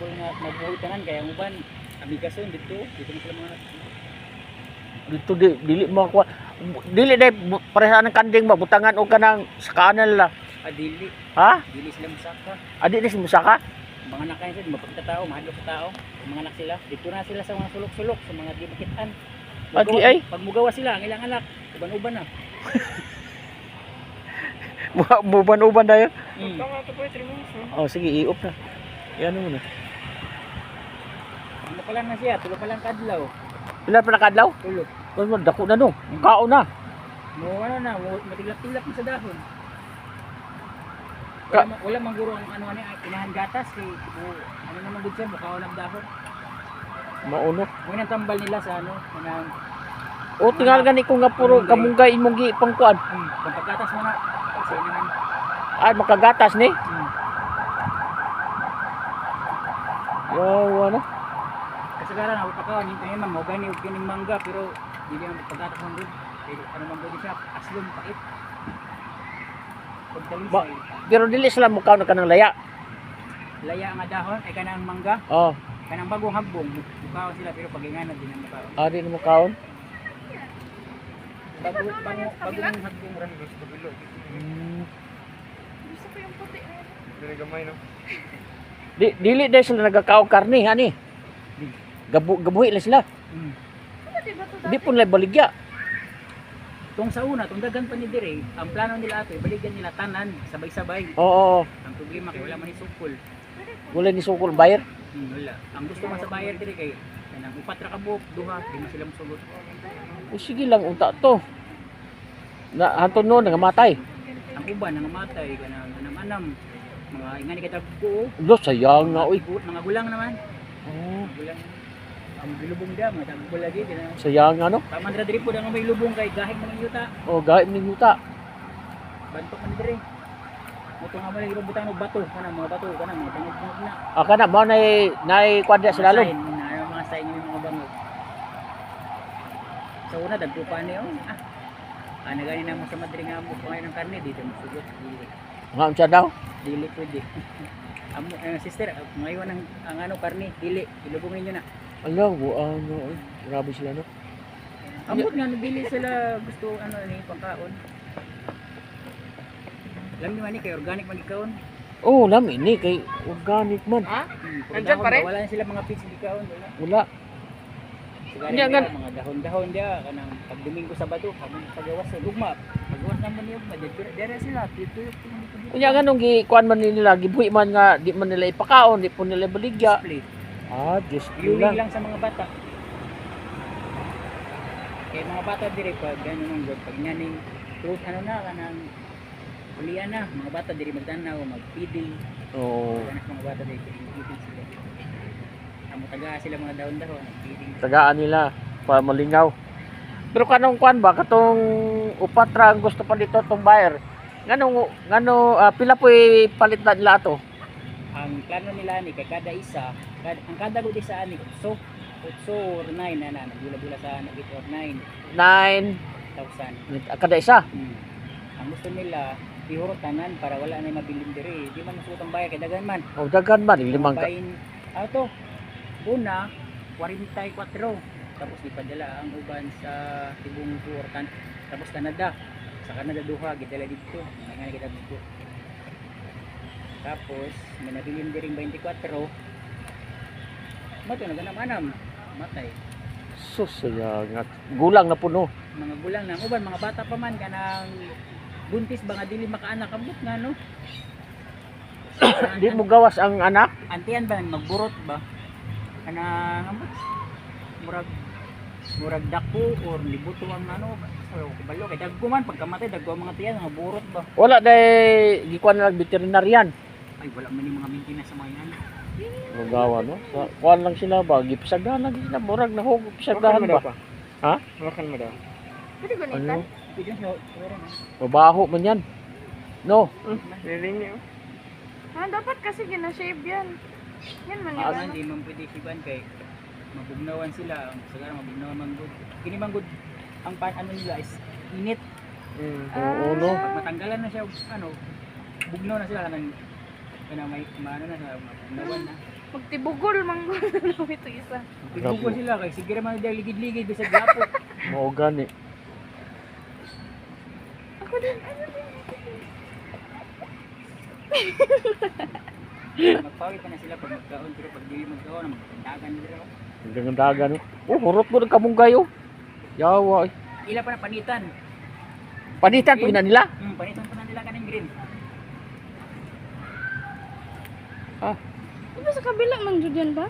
Kung magbuhay tanan kaya ang uban amigason dito na sila mga Dito dili mo ko. Dili day pareha ng kanding ba butangan o kanang sa kanal la. adili. Ha? Dili sila musaka. Adi ni musaka? Mga anak kayo sila mapakita tao, mahadlok sa tao. Yung mga anak sila, dito na sila sa mga sulok-sulok, sa mga di makitaan. Adi ay. Pag mugawa sila, ang ilang anak, uban-uban na. Muban-uban dayo. Oh. Oh sige, i-off na. Yan mo na. Ano pa lang na siya, tulo pa lang kadlaw. Ilan pa nakadlaw? Tulo. Well, dako na no. Kao na. Mo ano na, matiglap-tiglap na sa dahon. Ka- Wala man guro ang ano ni kinahan gatas kay ano naman gud siya mukha ng dahon. Mauno. Mo nang tambal nila sa ano, kanang O tingal gani ko nga puro kamunggay imong gi pangkuan. pagkagatas mo na kasi naman. Ay makagatas ni. Wow, ano? Kasagaran ako pa ka nito man mo gani og kining mangga pero dili ang pagkagatas mo gud. Kay ano man gud siya aslom pait. Pagdalisay. Pero dili sila mukaw na kanang laya. Laya nga dahon ay kanang mangga, Oh, kanang bagong hagbong mukaw sila pero paginganan din ang mukaw. adi na mukaon. Bagong hagbong ran gusto bilo. Gusto ko yung puti na yun. Dili gamay no. Dili dahil sila nagkakaw karni, ani. Gabuhi lang sila. Ano diba to Di dati? po nila baligya. Tong sa una, tong dagan pa ni dire, ang plano nila ato ibalikan nila tanan sabay-sabay. Oo, Ang problema kay wala man ni sukol. wala ni sukol bayar. Wala. Ang gusto man sa buyer dire kay kanang upat ra ka buok, duha, di mo sila mosugot. O sige lang, unta to. Na hanton no nangamatay. Ang uban nangamatay kanang anam-anam. Mga ingani kita buo, Lo sayang nga oy. mga gulang naman. Oh, Gulang. Ang bilubong dia, mga dagko lagi din. sayang ano. Tama dira diri po ang may lubong kay gahig man yuta. O gaib ni yuta. Bantok man dire. Moto nga mo lagi butang og bato kanang mga bato kanang mga tungod na. Aka na mo nay kwadya sa lalom. Sign, mga sign yung mga bangog. Sa una, dagpo pa niyo. Ano gani na mo sa madri nga mo pangayon ng karne, dito mo sugot. Nga unsa daw? Dili pwede. Amo, sister, ngayon ang ano karne, dili. Ilubungin nyo na. Ala, ano oy. Grabe sila no. Ambot nga, nabili sila gusto ano ni pangkaon. Alam niyo man ni, kay organic man ikaon. Oh, lami ni kay organic man. Ha? Puro Nandyan dahon pa rin? ba? Wala na sila mga pits di kaon. Wala. Wala. Sigari Hindi, nila, mga dahon-dahon dia kanang pag Domingo Sabado kami pagawas sa ugma. Pagawas naman niyo ugma dere sila tuyok Kunya ganong gi kuan man nila gibuhi man nga di man nila ipakaon, di po nila baligya. split. Ah, just Viewing lang. lang sa mga bata. Kaya mga bata dire pag gano'n ang good pag nyaning fruit ano na kanang ulian na mga bata dire magtanaw magpiding. Oo. Anak mga bata dire feeding sila. Amo taga sila mga dahon-dahon feeding. Tagaan nila para malingaw. Pero kanong kuan ba katong upat ra ang gusto pa dito tong buyer. Pila po palit na nila ato? Ang plano nila ni kay kada isa, ang kada gud isa ani so 8 or 9 na nagula-gula sa 8 or 9,000. 9 kada isa. Ang gusto nila ihurot tanan para wala na mabilin diri. Di man masuot ang bayad kay dagan man. O dagan man limang ka. Bayin ato. Una 44 tapos ipadala ang uban sa tibong Turkan tapos Canada. Sa Canada duha gidala dito. Nga kita dito. Tapos may nabilin diring 24. Mato naganam-anam matay. Sus sayang nga gulang na puno. Mga gulang na uban mga bata pa man kanang buntis ba nga dili makaanak ambot nga no. Di mo gawas ang anak. Antian ba magburot ba? Kanang ambot murag dako or libuto ang ano kabalo kay dagko man pagkamatay dagko ang mga tiyan mga burot ba. Wala day gikuan na veterinarian. Ay wala man ni mga maintenance sa mga yan. Magawa no. Sa kuan lang sila ba gipisagahan lang sila murag na hug pisagahan ba. Ha? Makan mo daw. Pwede gunitan? Ano? Pwede siya meron. Mabaho man yan. No. Liling niyo. Dapat kasi ginashave yan. Yan man yung Ano ano. di man pwede siban kay mabugnawan sila sigara mabugnawan man gud. Kini man gud ang ano nila is init. Oo no. Pag matanggalan na siya ano bugnaw na sila kanang may maano na sa mabugnawan na. Magtibugol manggol na ito isa. Tigugol sila kay sige naman dahil ligid-ligid bisag gapo. Mao gani. Ako din, ano din? Magpawid pa na sila pag magkaon pero pag dili magkaon magtandagan nila. Ang dagan no. Oh, hurot mo ng kamunggay oh. Yawa. Eh. Ila pa na panitan. Panitan po na nila. Panitan pa na nila kaning green. Ah, Di ba sa kabila man jud yan ba?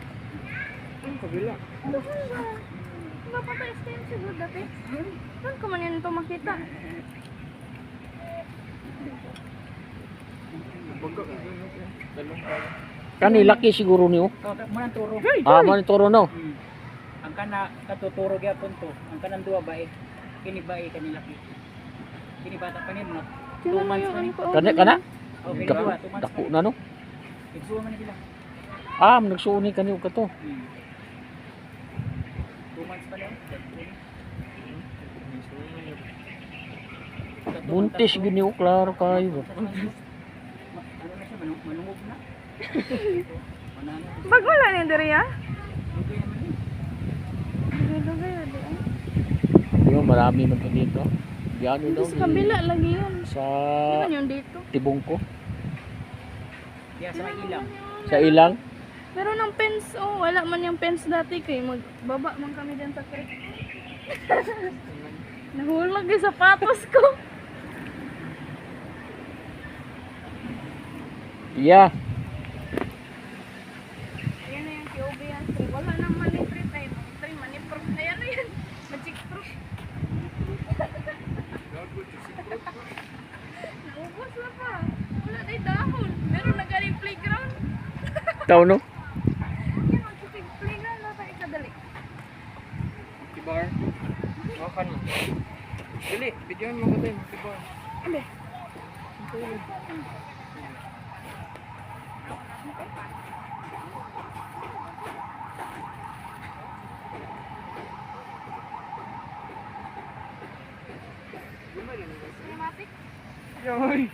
Ang kabila. Wala pa tayo extensive mo dati. Saan ko man yan ito makita? Baga ka dyan, no? Dalong pa. kani laki siguro niyo. Manang turo. Ah, monitor no. Ang kana katuturo gyapon to. Ang kanang duwa bae. Kini bae kani laki. Kini bata pa ni mga 2 Tingnan mo months yung pa ni. ano ko. Kana kana. Oh, kini Dako, duwa 2 months dako pa. na no. Igsuwa man na sila. Ah, nagsuoni kani og kato. 2 months pa lang. Buntis gyud niyo klaro kayo. Ano na siya manungog na. Manano. Bag wala niya diri ha? Dugay naman yun. Dugay-dugay di ay. Yo, marami man to dito. Diyan Hindi daw. sa kabila lagi yun. Sa Di ba yung dito? tibong ko. Diya sa may ilang. Sa ilang. Pero ng fence, oh, wala man yung fence dati kay magbaba man kami dyan sa creek. Nahulog yung sapatos ko. Yeah. Ayan na yung QB yan. Tree. Wala nang money tree tayo. Tree, money proof. Ayan na yan. Magic proof. Naubos na pa. Wala na yung dahon. Meron na galing playground. Tao no. Yan, magsisig playground na tayo kadali. Tibar. Makan mo. Dili, bigyan mo ko tayo. Tibar. Ano? Cinematic? Yoy!